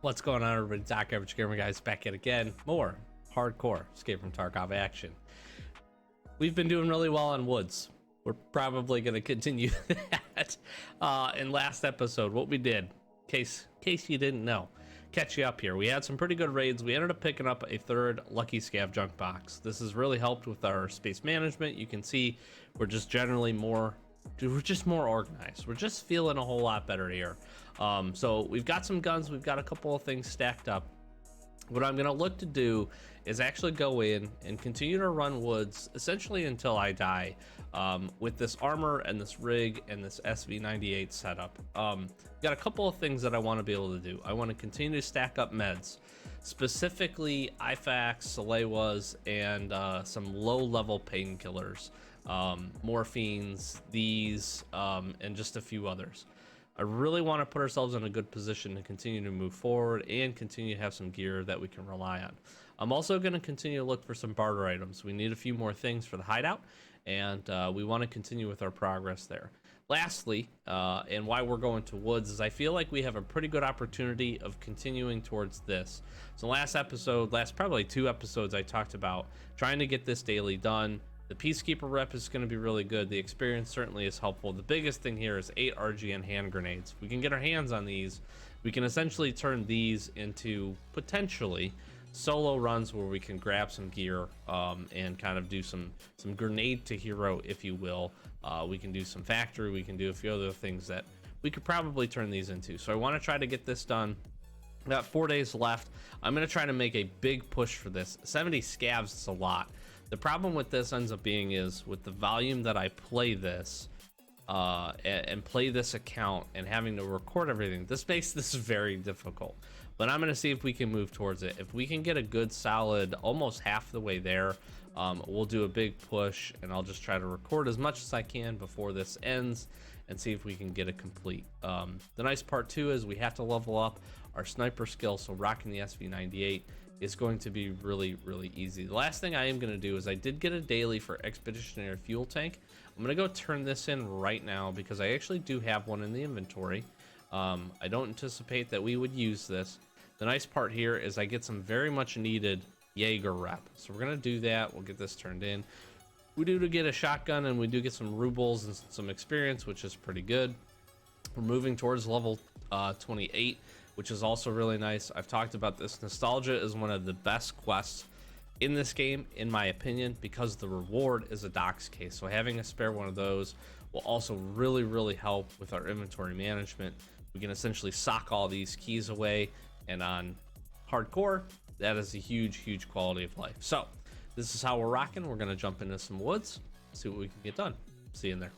What's going on, everybody? Doc Average Gamer Guys back at again. More hardcore Escape from Tarkov action. We've been doing really well on woods. We're probably going to continue that. In last episode, what we did, in case you didn't know, catch you up here. We had some pretty good raids. We ended up picking up a third Lucky Scav junk box. This has really helped with our space management. You can see we're just generally more organized. We're just feeling a whole lot better here. So we've got some guns, we've got a couple of things stacked up. What I'm gonna look to do is actually go in and continue to run woods essentially until I die, with this armor and this rig and this SV98 setup. Got a couple of things that I want to be able to do. I want to continue to stack up meds, specifically IFAKs, Salewas, and some low-level painkillers, morphines, these, and just a few others. I really want to put ourselves in a good position to continue to move forward and continue to have some gear that we can rely on. I'm also going to continue to look for some barter items. We need a few more things for the hideout, and we want to continue with our progress there. Lastly, and why we're going to woods, is I feel like we have a pretty good opportunity of continuing towards this. So last probably 2 episodes, I talked about trying to get this daily done. The Peacekeeper rep is going to be really good. The experience certainly is helpful. The biggest thing here is 8 RGN hand grenades. If we can get our hands on these, we can essentially turn these into potentially solo runs where we can grab some gear, and kind of do some grenade to hero, if you will. We can do some factory. We can do a few other things that we could probably turn these into. So I want to try to get this done. Got 4 days left. I'm going to try to make a big push for this. 70 scavs is a lot. The problem with this ends up being is with the volume that I play this, and play this account and having to record everything, this makes this very difficult. But I'm going to see if we can move towards it. If we can get a good solid almost half the way there, we'll do a big push, and I'll just try to record as much as I can before this ends and see if we can get it complete. The nice part too is we have to level up our sniper skill, so rocking the SV98 is going to be really easy. The last thing I am going to do is I did get a daily for expeditionary fuel tank. I'm going to go turn this in right now because I actually do have one in the inventory. I don't anticipate that we would use this. The nice part here is I get some very much needed Jaeger rep, so we're going to do that. We'll get this turned in. We do get a shotgun, and we do get some rubles and some experience, which is pretty good. We're moving towards level 28, which is also really nice. I've talked about this. Nostalgia is one of the best quests in this game, in my opinion, because the reward is a docs case. So having a spare one of those will also really help with our inventory management. We can essentially sock all these keys away, and on hardcore, that is a huge quality of life. So this is how we're rocking. We're gonna jump into some woods, see what we can get done. See you in there.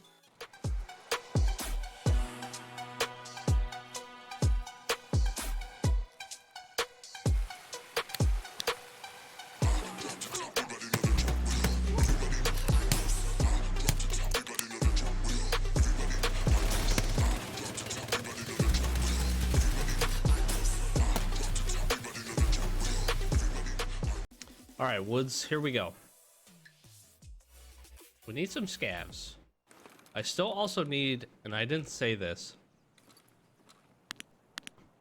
All right, woods, here we go. We need some scavs. I still also need, and I didn't say this,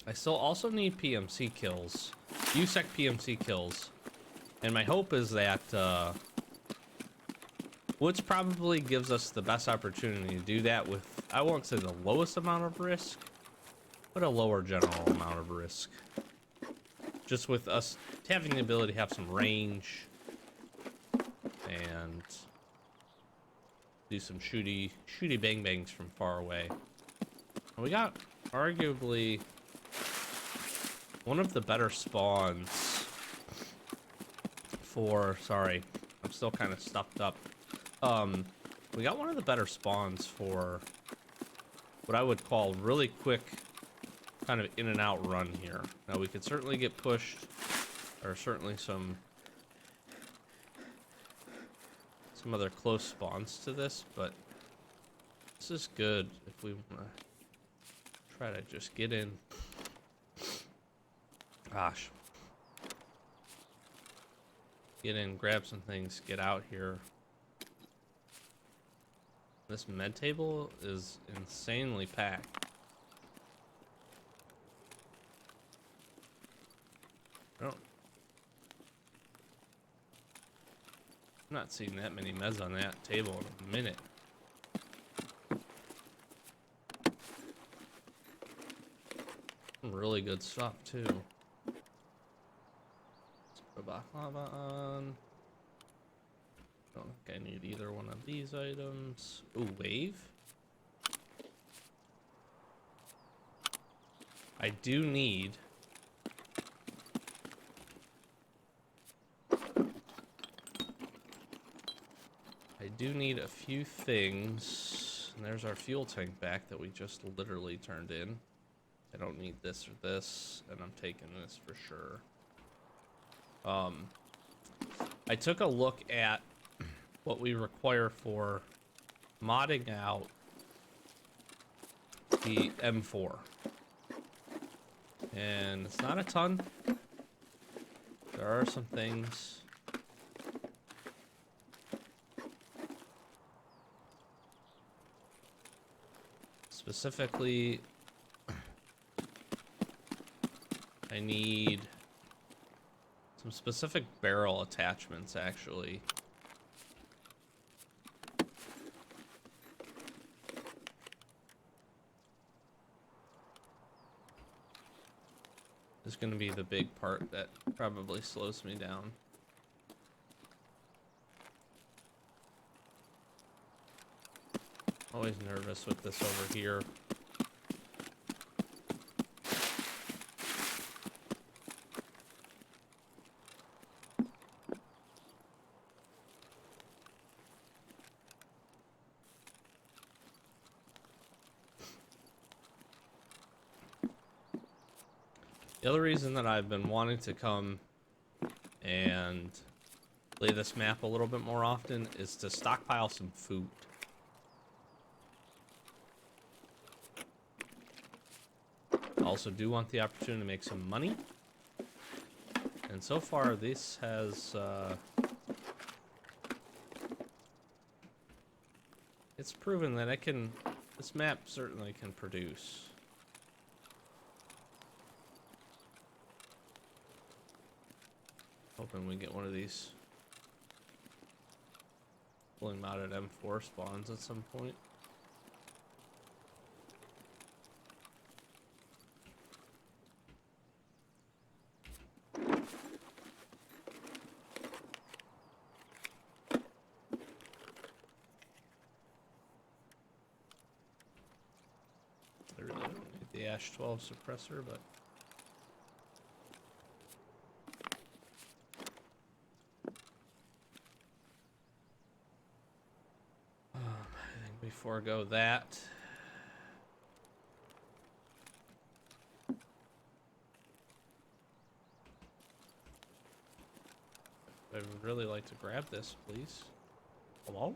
I still also need PMC kills, USEC PMC kills. And my hope is that woods probably gives us the best opportunity to do that with, I won't say the lowest amount of risk, but a lower general amount of risk. Just with us having the ability to have some range and do some shooty bang bangs from far away. And we got arguably one of the better spawns for, sorry, I'm still kind of stuffed up. We got one of the better spawns for what I would call really quick kind of in and out run here. Now we could certainly get pushed. There are certainly some other close spawns to this, but this is good if we want to try to just get in. Gosh. Get in, grab some things, get out here. This med table is insanely packed. I'm not seeing that many meds on that table in a minute. Some really good stuff too. Let's put baklava on. Don't think I need either one of these items. Ooh, wave. I do need a few things. And there's our fuel tank back that we just literally turned in. I don't need this or this, and I'm taking this for sure. I took a look at what we require for modding out the M4. And it's not a ton. There are some things. Specifically, I need some specific barrel attachments, actually. This is going to be the big part that probably slows me down. Always nervous with this over here. The other reason that I've been wanting to come and play this map a little bit more often is to stockpile some food. I also do want the opportunity to make some money. And so far this has it's proven that this map certainly can produce. Hoping we get one of these fully modded M4 spawns at some point. I really don't need the Ash 12 suppressor, but I think we forego that. I would really like to grab this, please. Hello?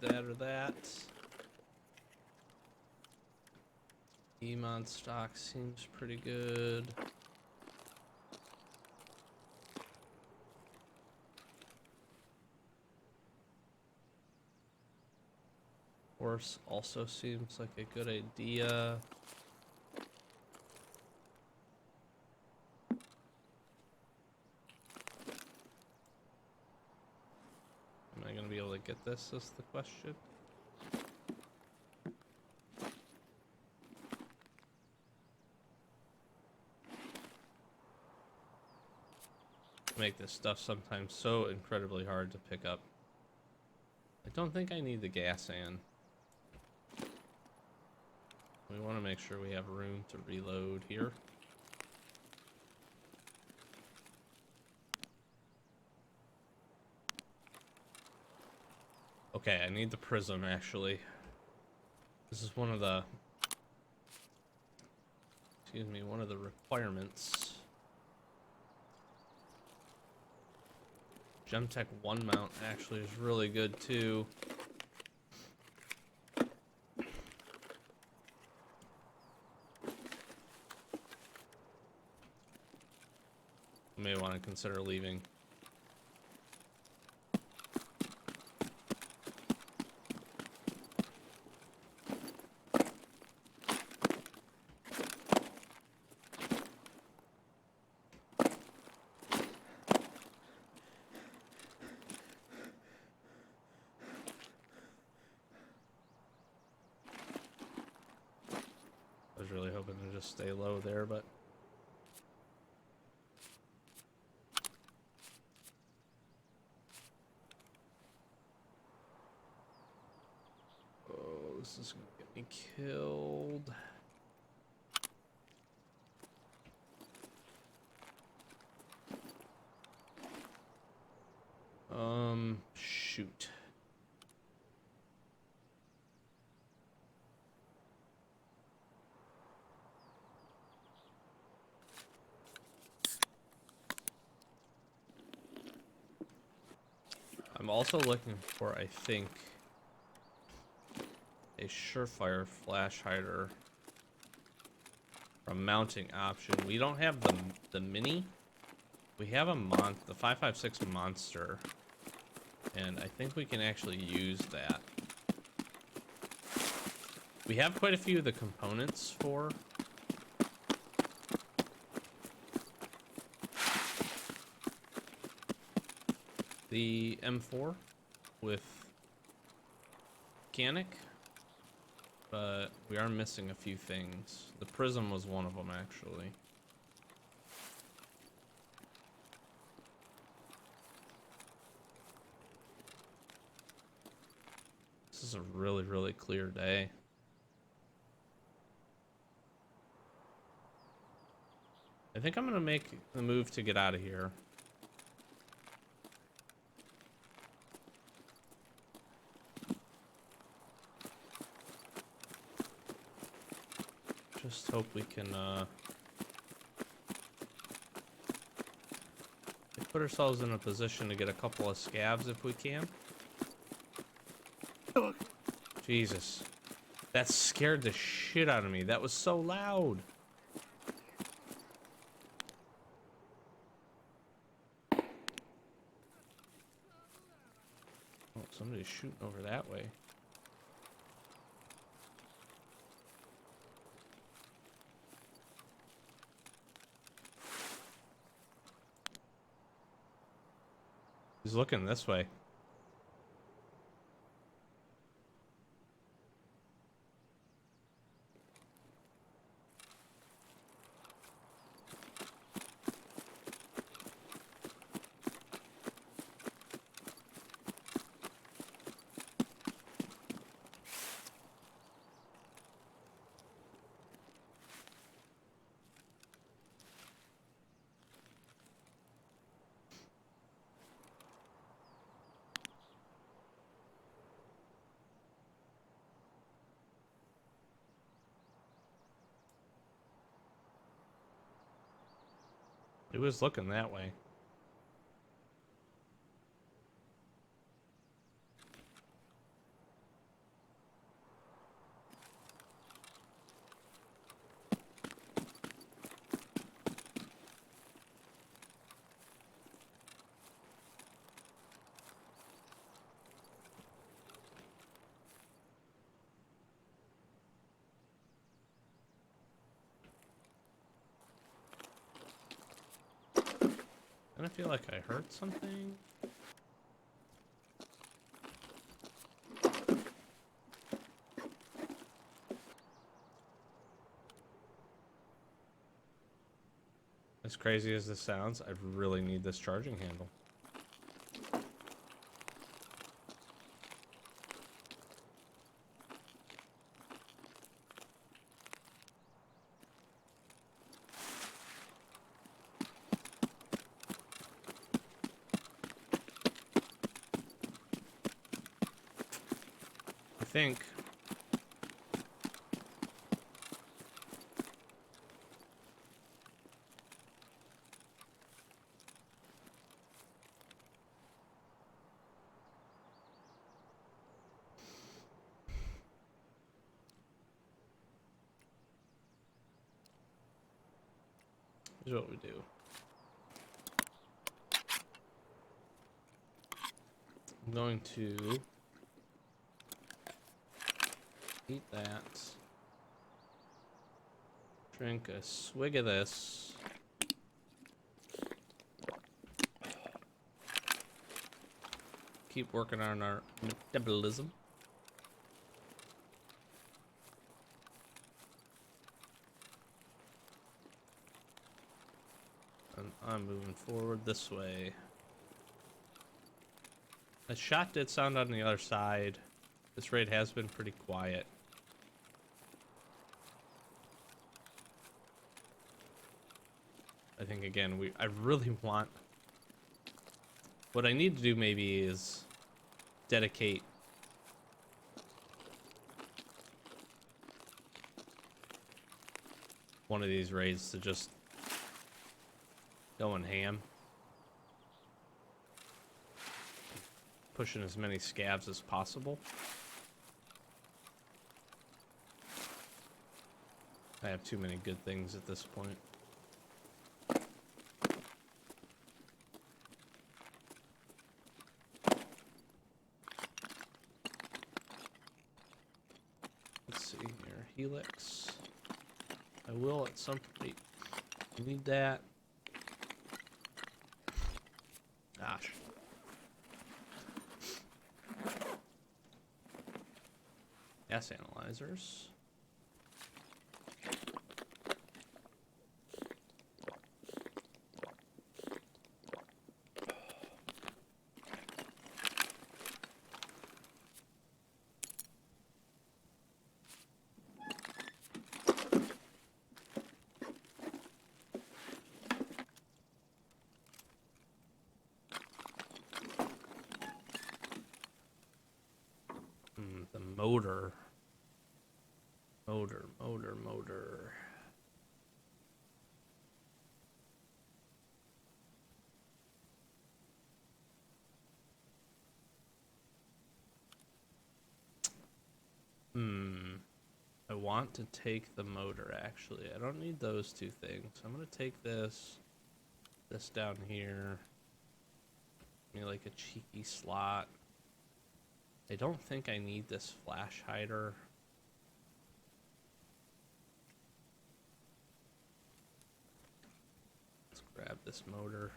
That or that. Emon stock seems pretty good. Horse also seems like a good idea. Am I going to be able to get this is the question. Make this stuff sometimes so incredibly hard to pick up. I don't think I need the gas an. We want to make sure we have room to reload here. Okay, I need the prism actually. This is one of the, one of the requirements. Gemtech 1 mount actually is really good too. You may want to consider leaving. I was really hoping to just stay low there, but oh, this is gonna get me killed. Shoot. I'm also looking for, I think, a surefire flash hider from mounting option. We don't have the mini. We have the 5.56 monster, and I think we can actually use that. We have quite a few of the components for the M4 with mechanic, but we are missing a few things. The prism was one of them, actually. This is a really, really clear day. I think I'm gonna make the move to get out of here. Just hope we can put ourselves in a position to get a couple of scabs if we can. Jesus. That scared the shit out of me. That was so loud. Oh, somebody's shooting over that way. He's looking this way. He was looking that way. And I feel like I heard something. As crazy as this sounds, I really need this charging handle. I think Here's what we do. I'm going to eat that. Drink a swig of this. Keep working on our metabolism. And I'm moving forward this way. A shot did sound on the other side. This raid has been pretty quiet. I think again, I really want, what I need to do maybe is dedicate one of these raids to just going ham. Pushing as many scavs as possible. I have too many good things at this point. Let's see here. Helix. I will at some point. Need that. Gosh. Gas analyzers. The motor. Motor. I want to take the motor, actually. I don't need those two things. I'm gonna take this down here. Maybe like a cheeky slot. I don't think I need this flash hider. Let's grab this motor.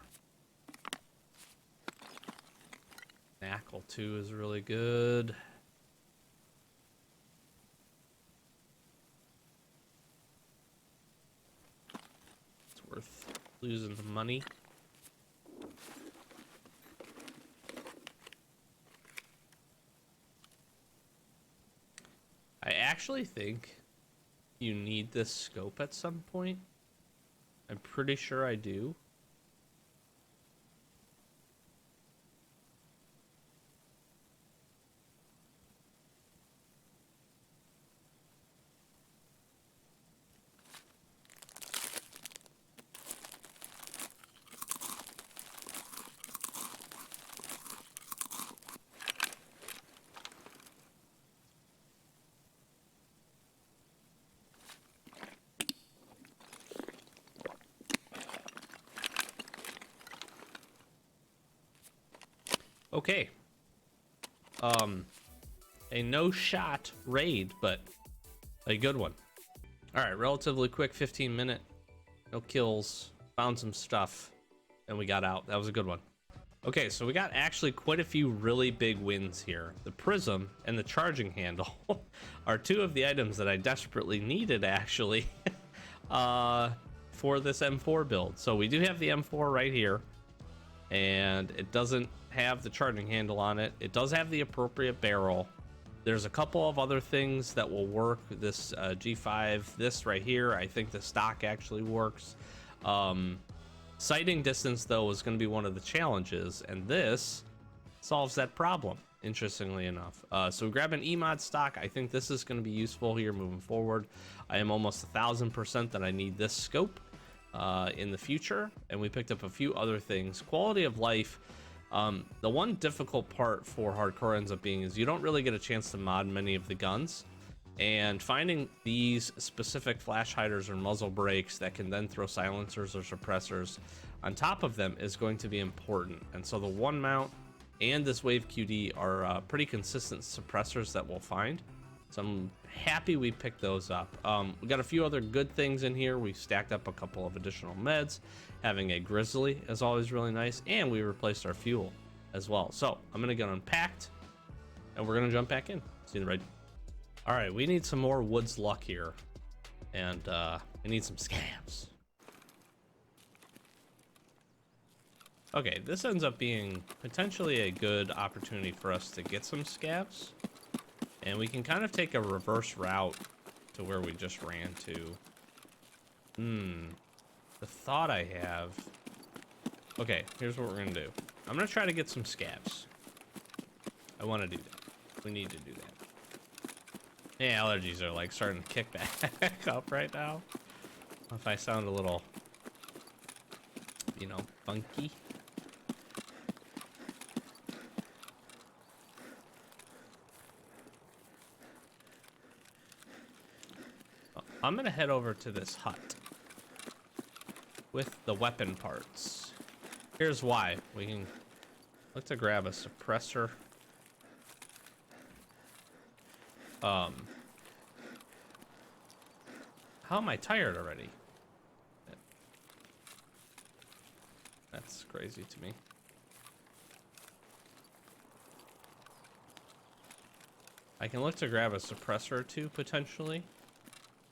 Knackle 2 is really good. It's worth losing the money. I actually think you need this scope at some point. I'm pretty sure I do. Okay. A no-shot raid, but a good one. All right, relatively quick 15-minute. No kills. Found some stuff, and we got out. That was a good one. Okay, so we got actually quite a few really big wins here. The prism and the charging handle are two of the items that I desperately needed, actually, for this M4 build. So we do have the M4 right here, and it doesn't have the charging handle on it. It does have the appropriate barrel. There's a couple of other things that will work. This G5, this right here, I think the stock actually works. Sighting distance, though, is going to be one of the challenges, and this solves that problem, interestingly enough. So we grab an E-mod stock. I think this is going to be useful here moving forward. I am almost 1000% that I need this scope in the future, and we picked up a few other things. Quality of life. The one difficult part for hardcore ends up being is you don't really get a chance to mod many of the guns. And finding these specific flash hiders or muzzle brakes that can then throw silencers or suppressors on top of them is going to be important. And so the one mount and this Wave QD are pretty consistent suppressors that we'll find. So I'm happy we picked those up. We got a few other good things in here. We stacked up a couple of additional meds. Having a Grizzly is always really nice. And we replaced our fuel as well. So I'm gonna get unpacked and we're gonna jump back in. See you right. All right, we need some more Woods luck here. And we need some scavs. Okay, this ends up being potentially a good opportunity for us to get some scavs. And we can kind of take a reverse route to where we just ran to. The thought I have... Okay, here's what we're gonna do. I'm gonna try to get some scavs. I wanna do that. We need to do that. Yeah, allergies are like starting to kick back up right now. If I sound a little, you know, funky. I'm gonna head over to this hut with the weapon parts. Here's why. We can look to grab a suppressor. How am I tired already? That's crazy to me. I can look to grab a suppressor or two potentially,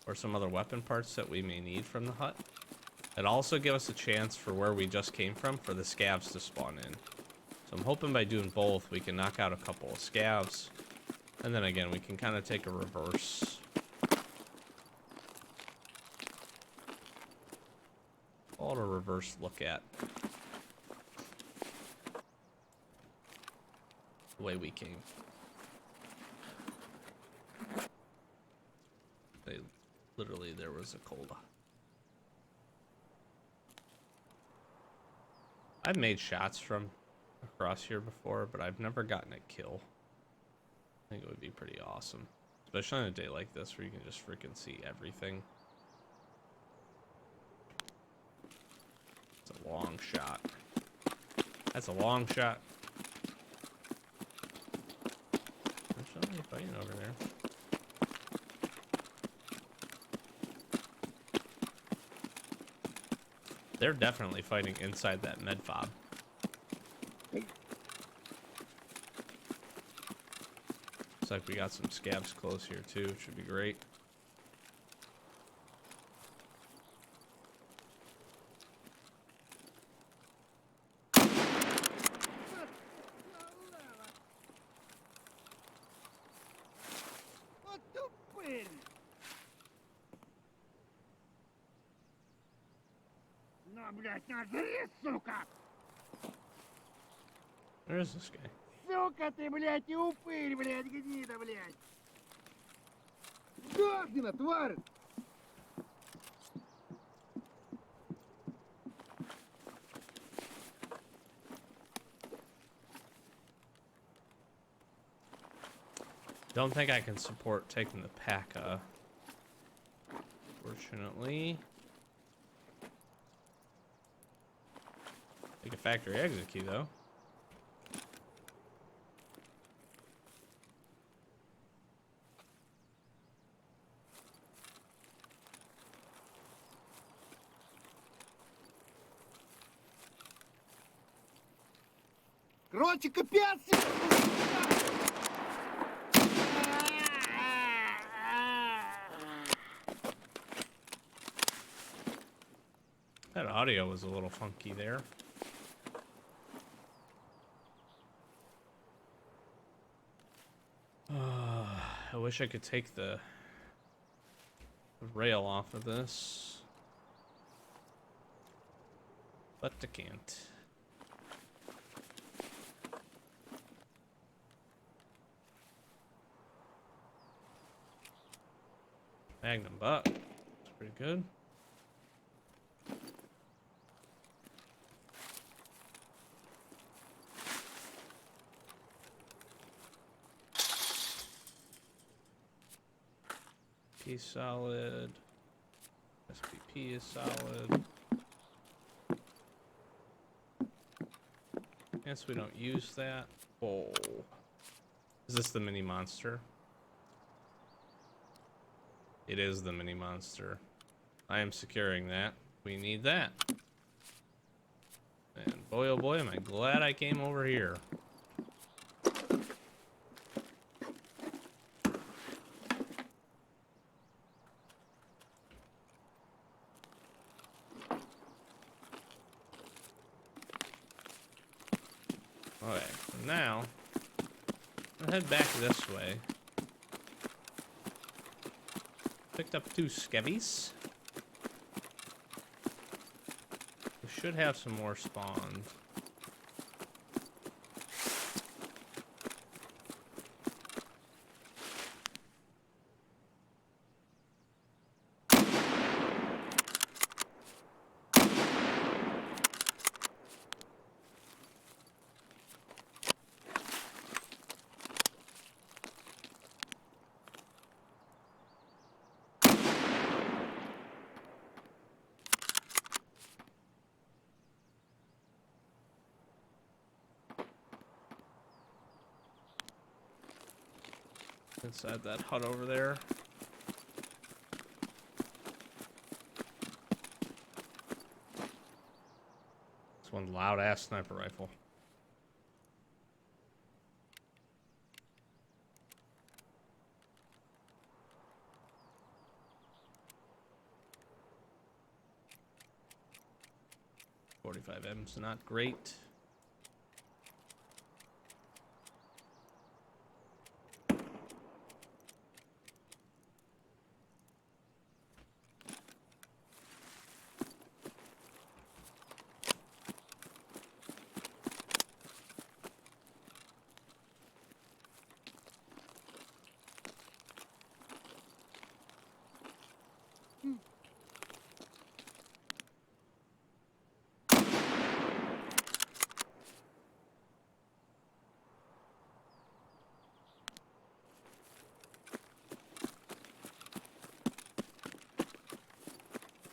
or some other weapon parts that we may need from the hut. It'll also give us a chance for where we just came from for the scavs to spawn in. So I'm hoping by doing both we can knock out a couple of scavs, and then again we can kind of take a reverse. Call it a reverse look at the way we came. Literally, there was a cola. I've made shots from across here before, but I've never gotten a kill. I think it would be pretty awesome. Especially on a day like this where you can just freaking see everything. It's a long shot. That's a long shot. There's somebody fighting over there. They're definitely fighting inside that med fob. Looks like we got some scavs close here too. Should be great. Where is this guy? Сука ты, блядь, и упырь, блядь, гнида, блядь! Сдохни, тварь! Don't think I can support taking the P.A.C.A. Fortunately. Take a factory exit key though. Короче, капец! That audio was a little funky there. I wish I could take the rail off of this, but I can't. Magnum butt. That's pretty good. AP solid. SPP is solid. Guess we don't use that. Oh. Is this the mini monster? It is the mini monster. I am securing that. We need that. And boy, oh boy, am I glad I came over here. Okay, now, I'll head back this way. Picked up 2 skebbies. We should have some more spawned. Inside that hut over there. This one loud ass sniper rifle. .45M's not great.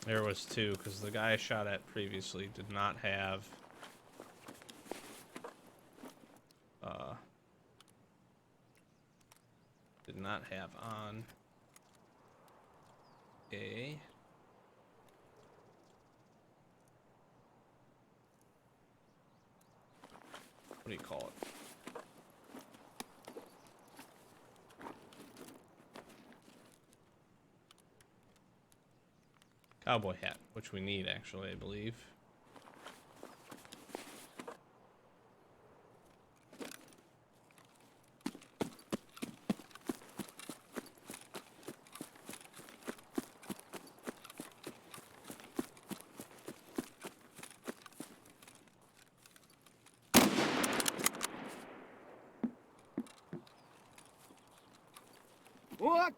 There was 2, because the guy I shot at previously did not have on a what do you call it? Cowboy hat, which we need actually, I believe. What?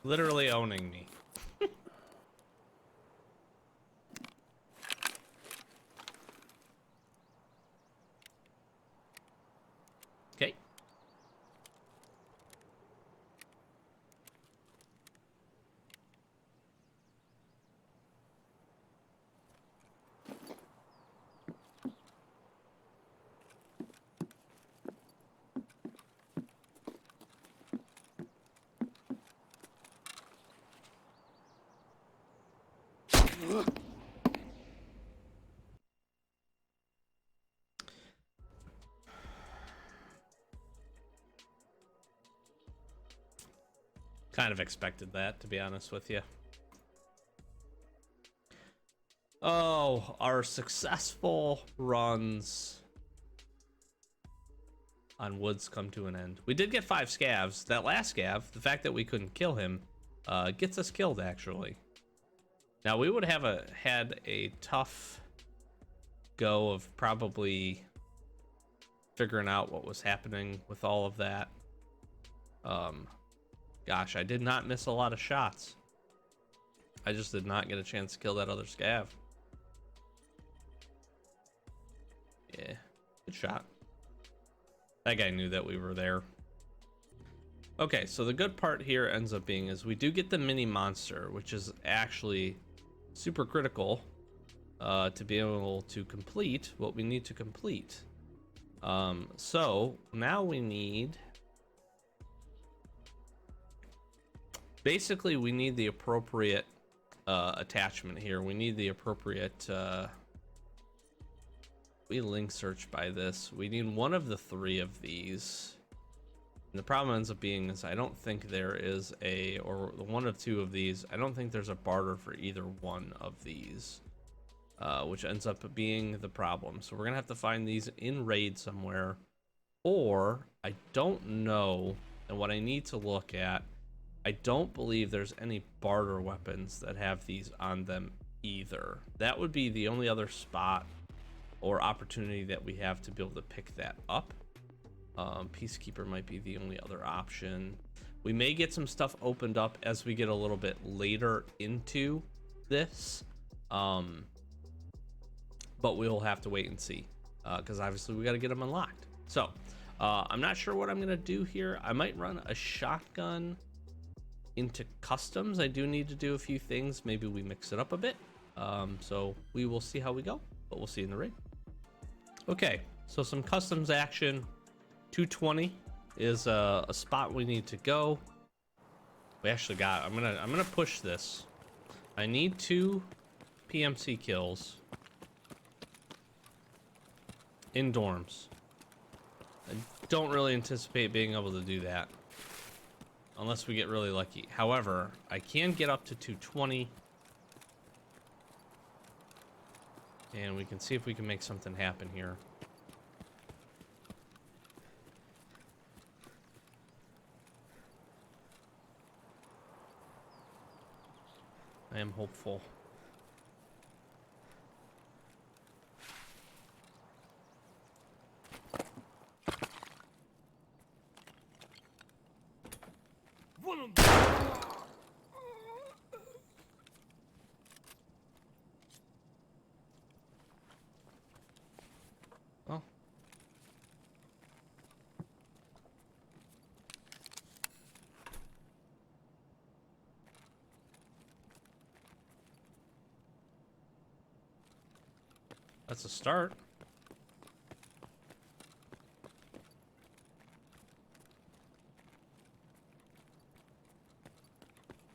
Literally owning me. Okay. Kind of expected that, to be honest with you. Oh, our successful runs on woods come to an end. We did get 5 scavs. That last scav, the fact that we couldn't kill him, gets us killed, actually. Now, we would have had a tough go of probably figuring out what was happening with all of that. Gosh, I did not miss a lot of shots. I just did not get a chance to kill that other scav. Yeah, good shot. That guy knew that we were there. Okay, so the good part here ends up being is we do get the mini monster, which is actually super critical to be able to complete what we need to complete. So now we need... Basically, we need the appropriate attachment here. We need the appropriate... we link search by this. We need one of the 3 of these. And the problem ends up being is I don't think there is a... Or one of 2 of these. I don't think there's a barter for either one of these. Which ends up being the problem. So we're going to have to find these in raid somewhere. Or, I don't know. And what I need to look at... I don't believe there's any barter weapons that have these on them either. That would be the only other spot or opportunity that we have to be able to pick that up. Peacekeeper might be the only other option. We may get some stuff opened up as we get a little bit later into this. But we'll have to wait and see. Because obviously we got to get them unlocked. So, I'm not sure what I'm going to do here. I might run a shotgun into customs. I do need to do a few things. Maybe we mix it up a bit. So we will see how we go, but we'll see in the raid. Okay, so some customs action. 220 is a spot we need to go. We actually got... I'm gonna push this. I need 2 PMC kills in dorms. I don't really anticipate being able to do that unless we get really lucky. However, I can get up to 220. And we can see if we can make something happen here. I am hopeful. Oh. That's a start.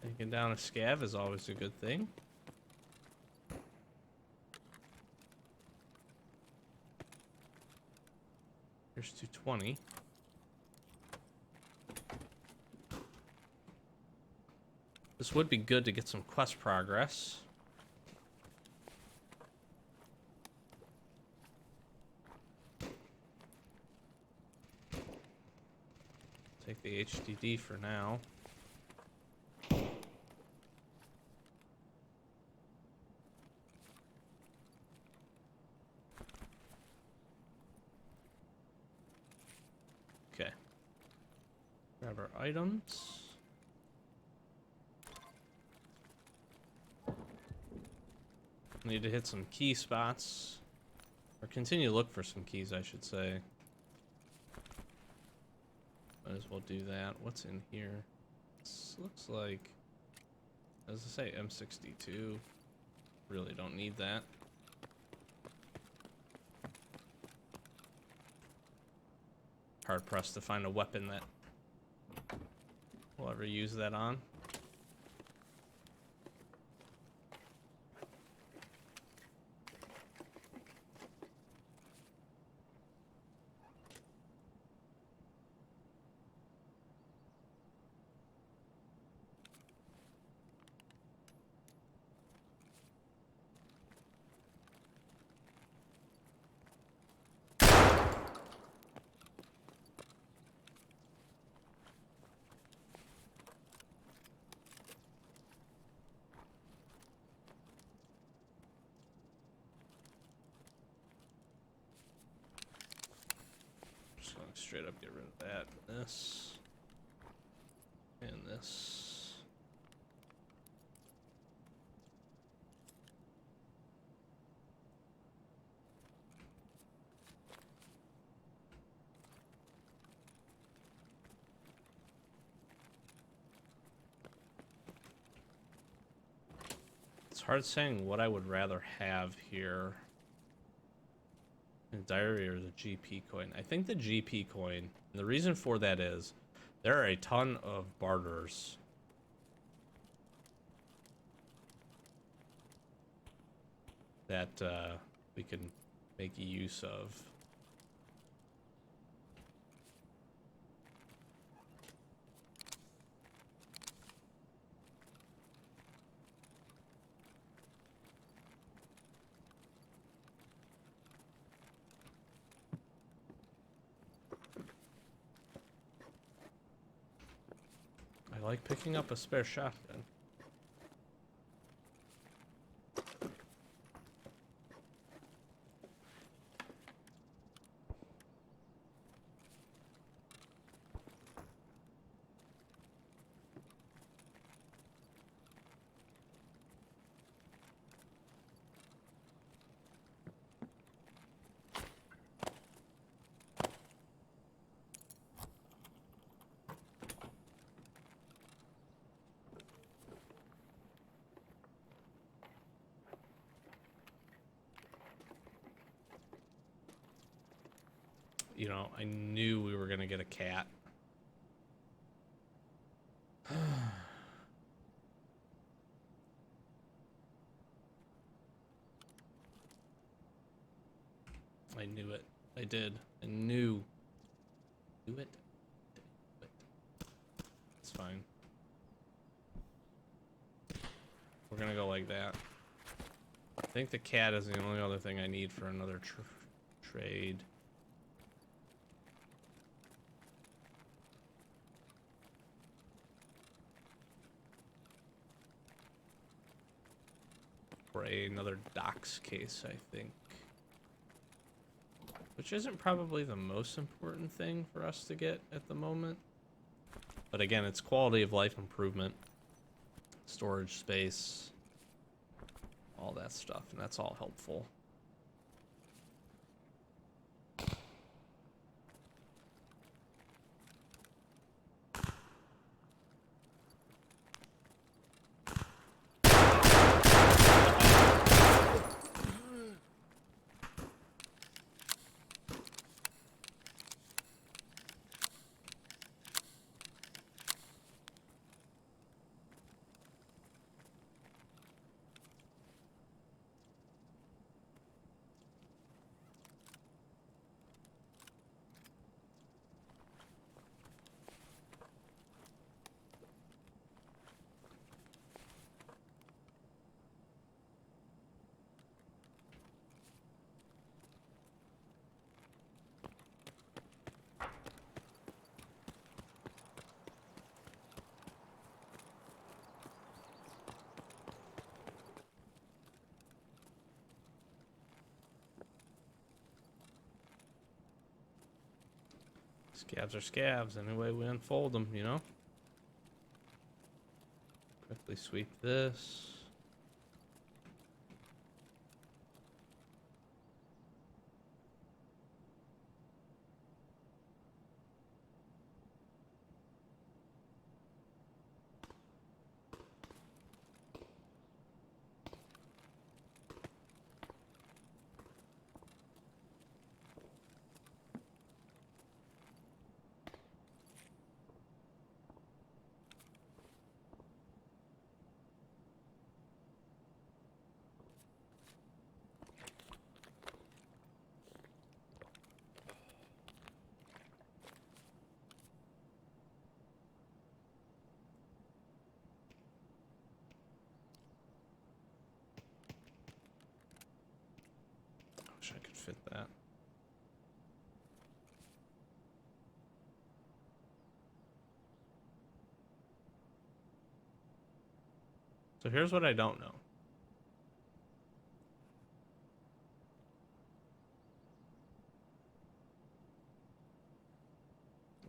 Taking down a scav is always a good thing. Here's 220. This would be good to get some quest progress. Take the HDD for now. Okay. Grab our items. Need to hit some key spots. Or continue to look for some keys, I should say. Might as well do that. What's in here? This looks like, as I say, M62. Really don't need that. Hard pressed to find a weapon that we'll ever use that on. straight up get rid of that. This. And this. It's hard saying what I would rather have here. A diary or the GP coin. I think the GP coin. And the reason for that is there are a ton of barters that we can make use of. I like picking up a spare shotgun. You know, I knew we were gonna get a cat. I knew it. I did. I knew. Do it. It's fine. We're gonna go like that. I think the cat is the only other thing I need for another trade. For another docs case, I think. Which isn't probably the most important thing for us to get at the moment. But again, it's quality of life improvement, storage space, all that stuff, and that's all helpful. Scabs are scabs, any way we unfold them, you know? Quickly sweep this. Wish I could fit that. So here's what I don't know.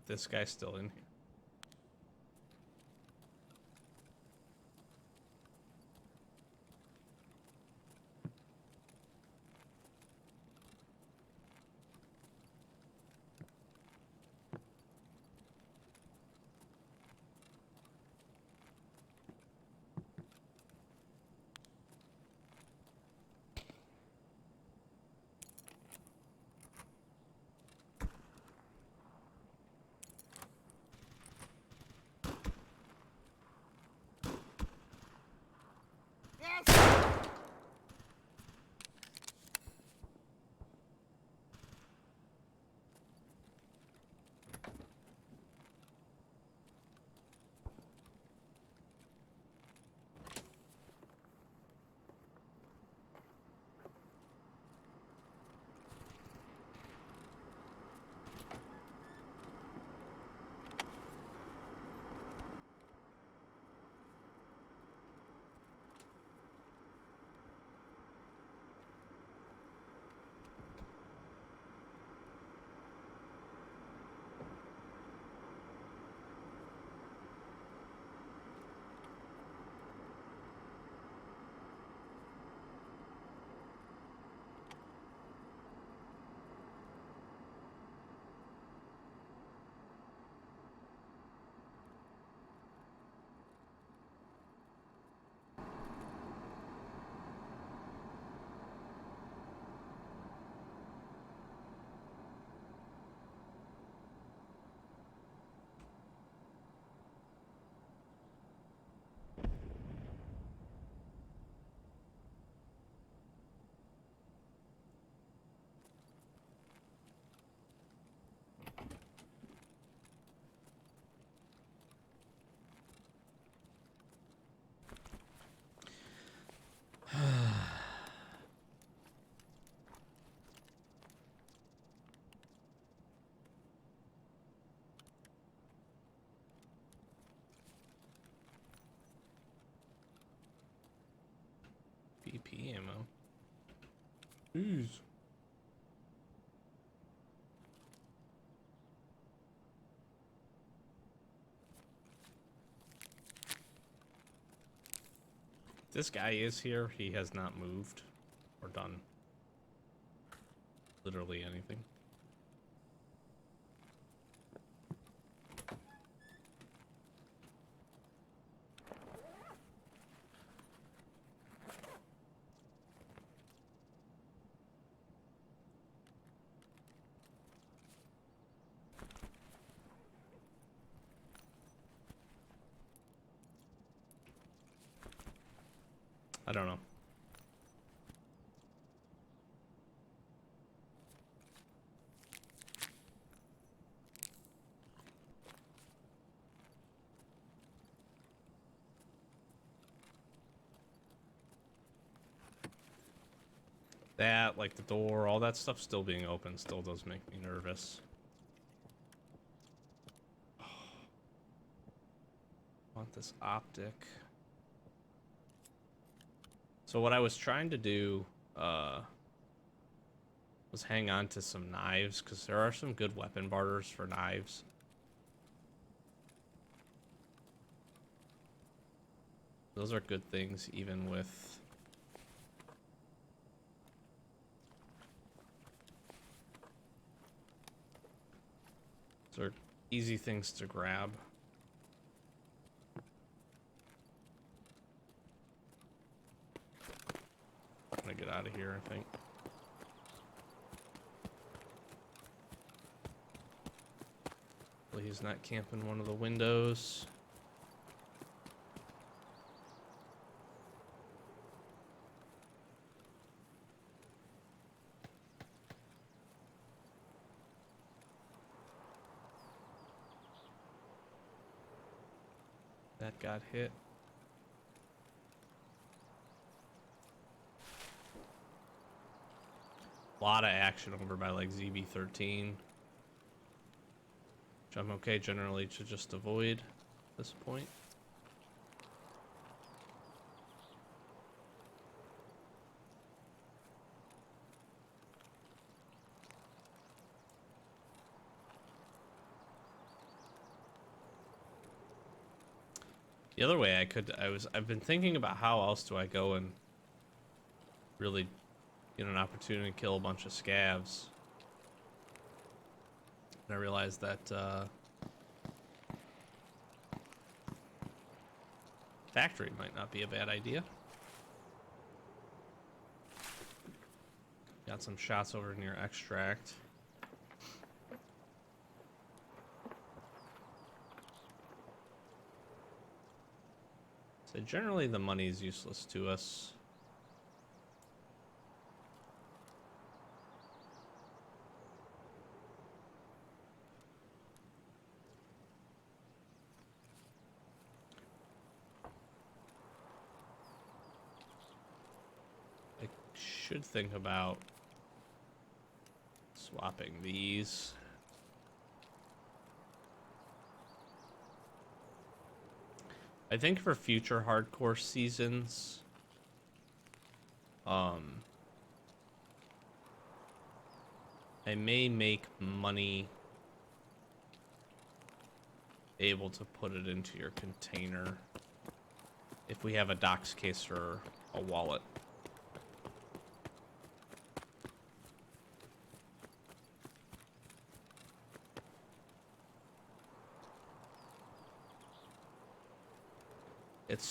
This guy's still in here. BP ammo. Jeez. This guy is here. He has not moved or done literally anything. I don't know. That, like the door, all that stuff still being open still does make me nervous. Want this optic. So what I was trying to do was hang on to some knives, because there are some good weapon barters for knives. Those are good things, even with... Those are easy things to grab. I'm gonna get out of here, I think. Hopefully he's not camping one of the windows. That got hit. A lot of action over by like ZB13, which I'm okay generally to just avoid at this point. The other way I've been thinking about how else do I go and really get an opportunity to kill a bunch of scavs. And I realized that factory might not be a bad idea. Got some shots over near extract. So generally the money is useless to us. I should think about swapping these. I think for future hardcore seasons, I may make money able to put it into your container if we have a docs case or a wallet.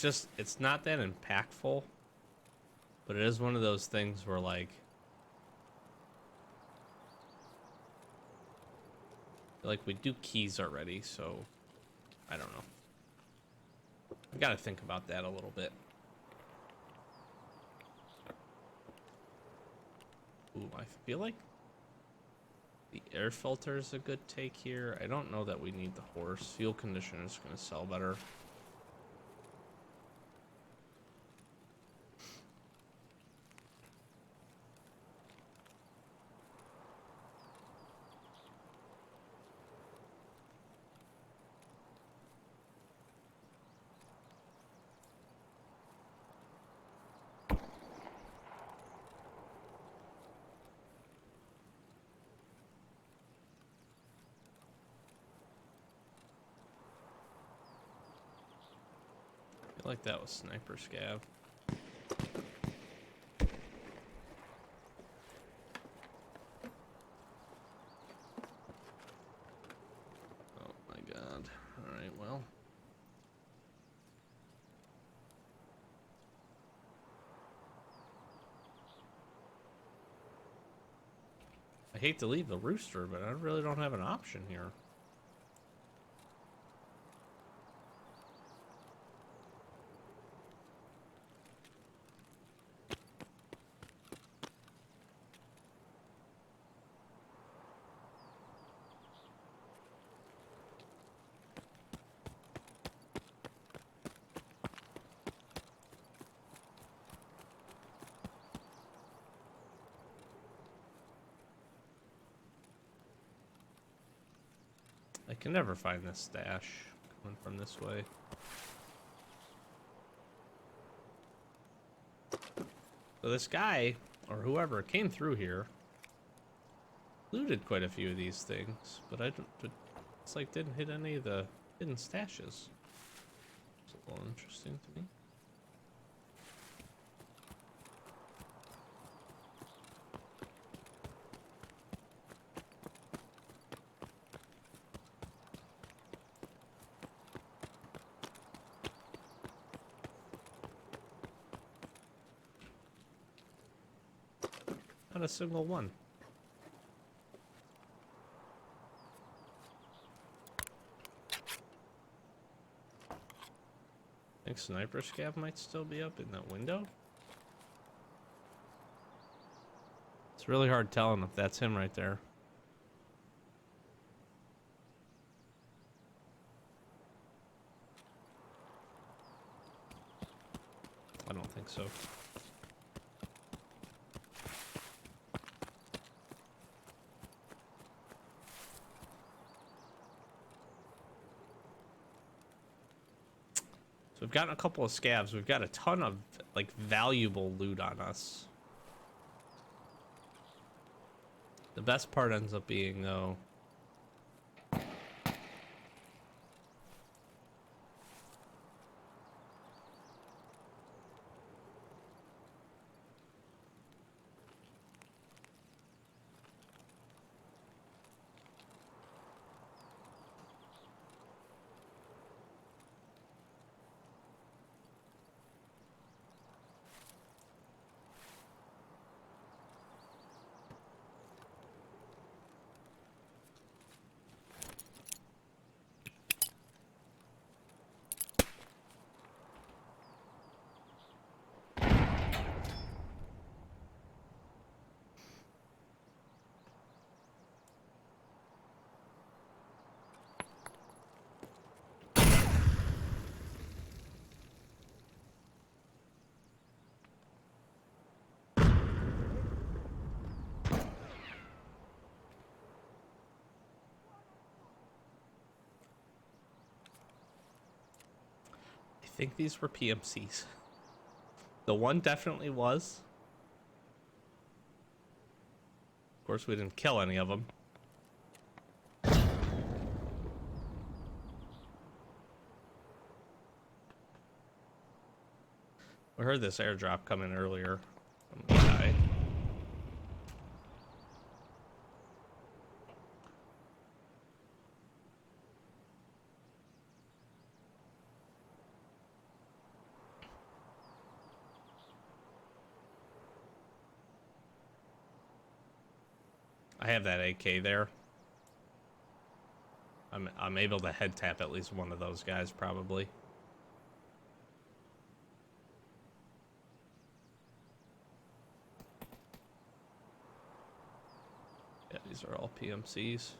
It's not that impactful, but it is one of those things where, like, we do keys already, so I don't know. I gotta think about that a little bit. Ooh, I feel like the air filter is a good take here. I don't know that we need the horse. Fuel conditioner is gonna sell better. I feel like that was sniper scav. Oh my god. Alright, well. I hate to leave the rooster, but I really don't have an option here. I can never find this stash coming from this way. So this guy, or whoever, came through here, looted quite a few of these things, but it's like didn't hit any of the hidden stashes. It's a little interesting to me. Not a single one. I think sniper scav might still be up in that window. It's really hard telling if that's him right there. I don't think so. So we've gotten a couple of scavs. We've got a ton of, like, valuable loot on us. The best part ends up being, though, think these were PMCs. The one definitely was. Of course, we didn't kill any of them. We heard this airdrop come in earlier. Okay. I have that AK there. I'm able to head tap at least one of those guys probably. Yeah, these are all PMCs.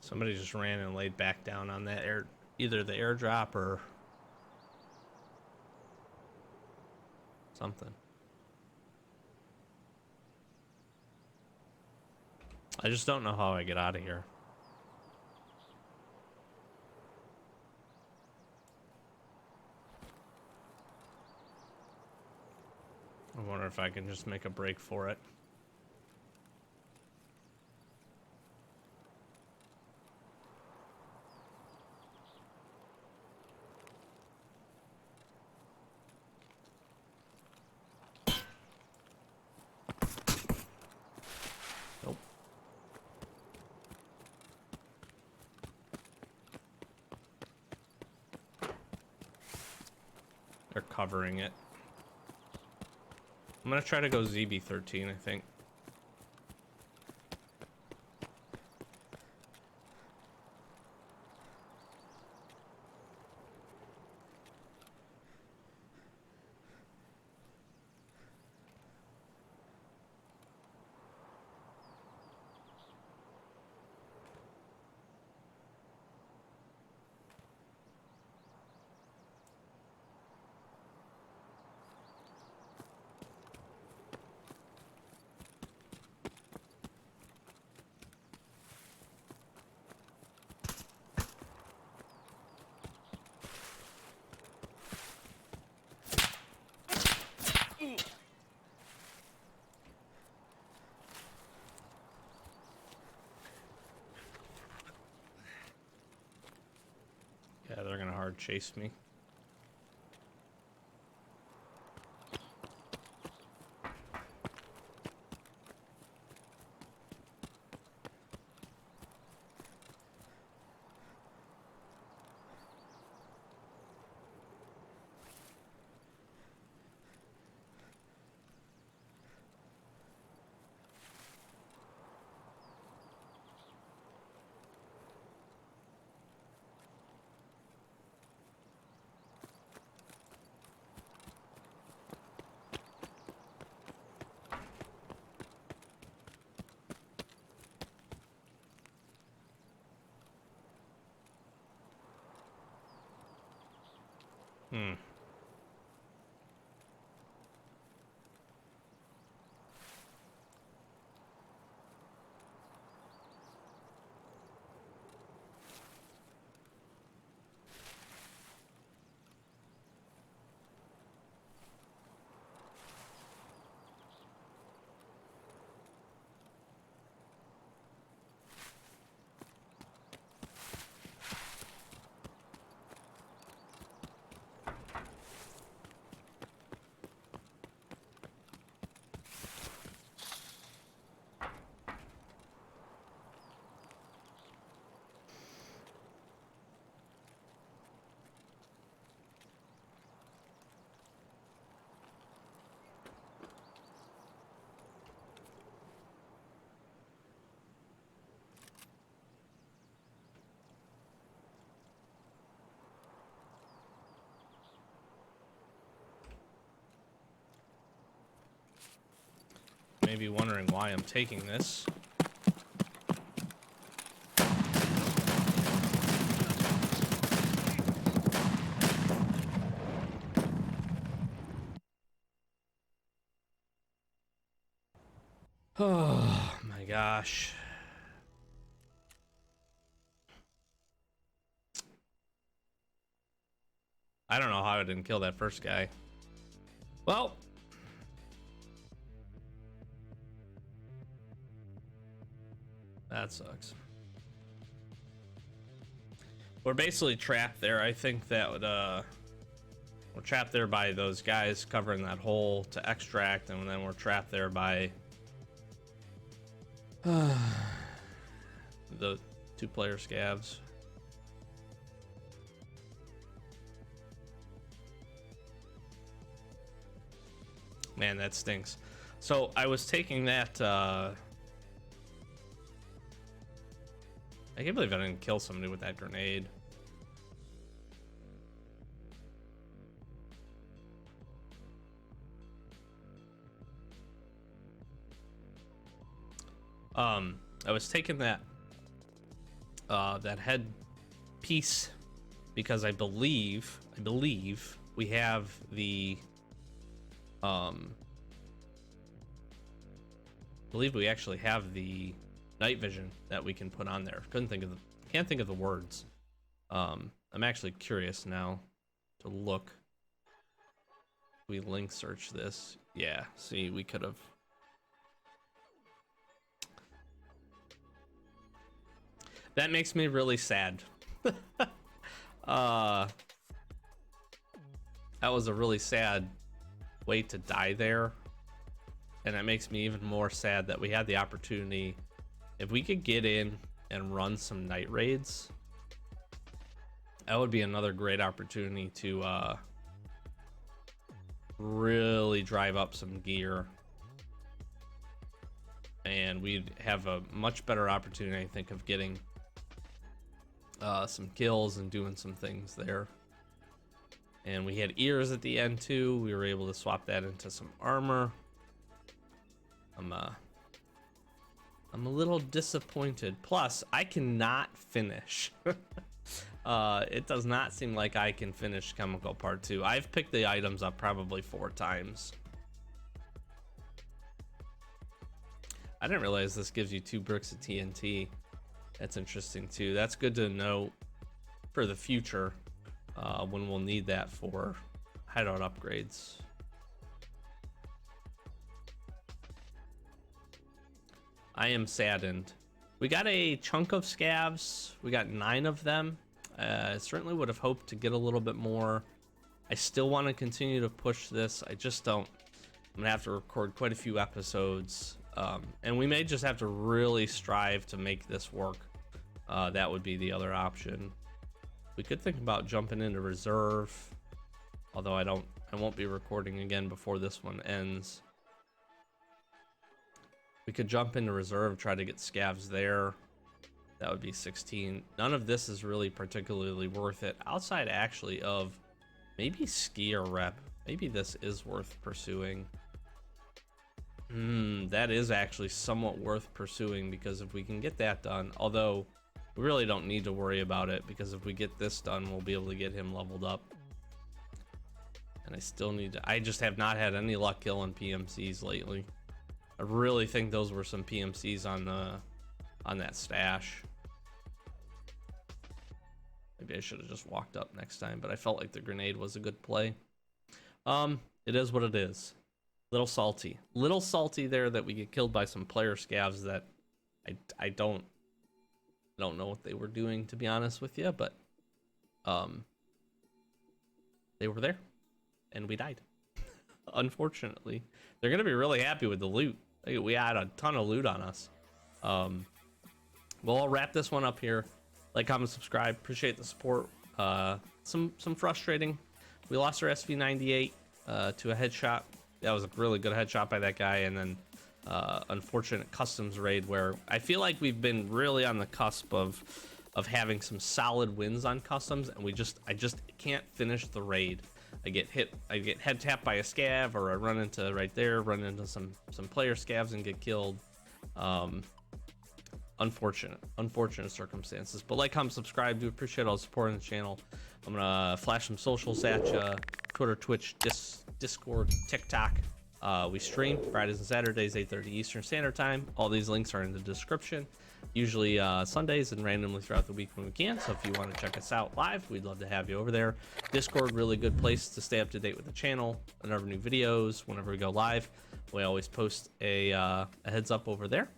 Somebody just ran and laid back down on that either the airdrop or something. I just don't know how I get out of here. I wonder if I can just make a break for it. Nope. They're covering it. I'm gonna try to go ZB13, I think. Yeah, they're gonna hard chase me. may be wondering why I'm taking this. Oh my gosh. I don't know how I didn't kill that first guy. Well, that sucks. We're basically trapped there. I think that would, we're trapped there by those guys covering that hole to extract, and then we're trapped there by the 2-player scavs. Man, that stinks. So I was taking that, I can't believe I didn't kill somebody with that grenade. I was taking that that head piece because I believe we have the believe we actually have the night vision that we can put on there. Can't think of the words. I'm actually curious now to look. We link search this. Yeah, see, we could have. That makes me really sad. That was a really sad way to die there. And that makes me even more sad that we had the opportunity. If we could get in and run some night raids, that would be another great opportunity to really drive up some gear. And we'd have a much better opportunity, I think, of getting some kills and doing some things there. And we had ears at the end too. We were able to swap that into some armor. I'm a little disappointed. Plus, I cannot finish. It does not seem like I can finish Chemical Part 2. I've picked the items up probably 4 times. I didn't realize this gives you 2 bricks of TNT. That's interesting too. That's good to know for the future when we'll need that for hideout upgrades. I am saddened. We got a chunk of scavs. We got 9 of them. I certainly would have hoped to get a little bit more. I still want to continue to push this. I just don't. I'm gonna have to record quite a few episodes, and we may just have to really strive to make this work. That would be the other option. We could think about jumping into reserve, although I won't be recording again before this one ends. We could jump into reserve, try to get scavs there. That would be 16. None of this is really particularly worth it, outside actually of maybe skier rep. Maybe this is worth pursuing. That is actually somewhat worth pursuing, because if we can get that done, although we really don't need to worry about it, because if we get this done, we'll be able to get him leveled up. And I still need to, I just have not had any luck killing PMCs lately. I really think those were some PMCs on that stash. Maybe I should have just walked up next time, but I felt like the grenade was a good play. It is what it is. Little salty there that we get killed by some player scavs that I don't know what they were doing, to be honest with you, but they were there and we died. Unfortunately, they're gonna be really happy with the loot. We had a ton of loot on us. Well, I'll wrap this one up here. Like, comment, subscribe. Appreciate the support. Some frustrating. We lost our SV98 to a headshot. That was a really good headshot by that guy, and then unfortunate customs raid where I feel like we've been really on the cusp of having some solid wins on customs, and I just can't finish the raid. I get head tapped by a scav, or I run into some player scavs and get killed. Unfortunate circumstances. But like, comment, subscribe. Do appreciate all the support on the channel. I'm gonna flash some socials at you: Twitter, Twitch, Discord, TikTok. We stream Fridays and Saturdays, 8:30 Eastern Standard Time. All these links are in the description. Usually Sundays and randomly throughout the week when we can. So if you want to check us out live, we'd love to have you over there. Discord, really good place to stay up to date with the channel. Whenever new videos, whenever we go live, we always post a heads up over there.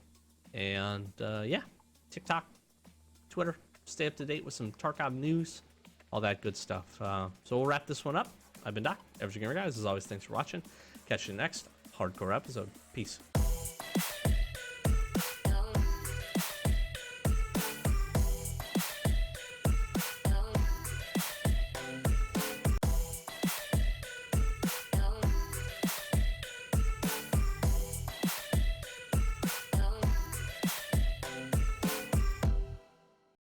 And yeah, TikTok, Twitter, stay up to date with some Tarkov news, all that good stuff. So we'll wrap this one up. I've been Doc, Average Gamer Guys. As always, thanks for watching. Catch you next hardcore episode. Peace.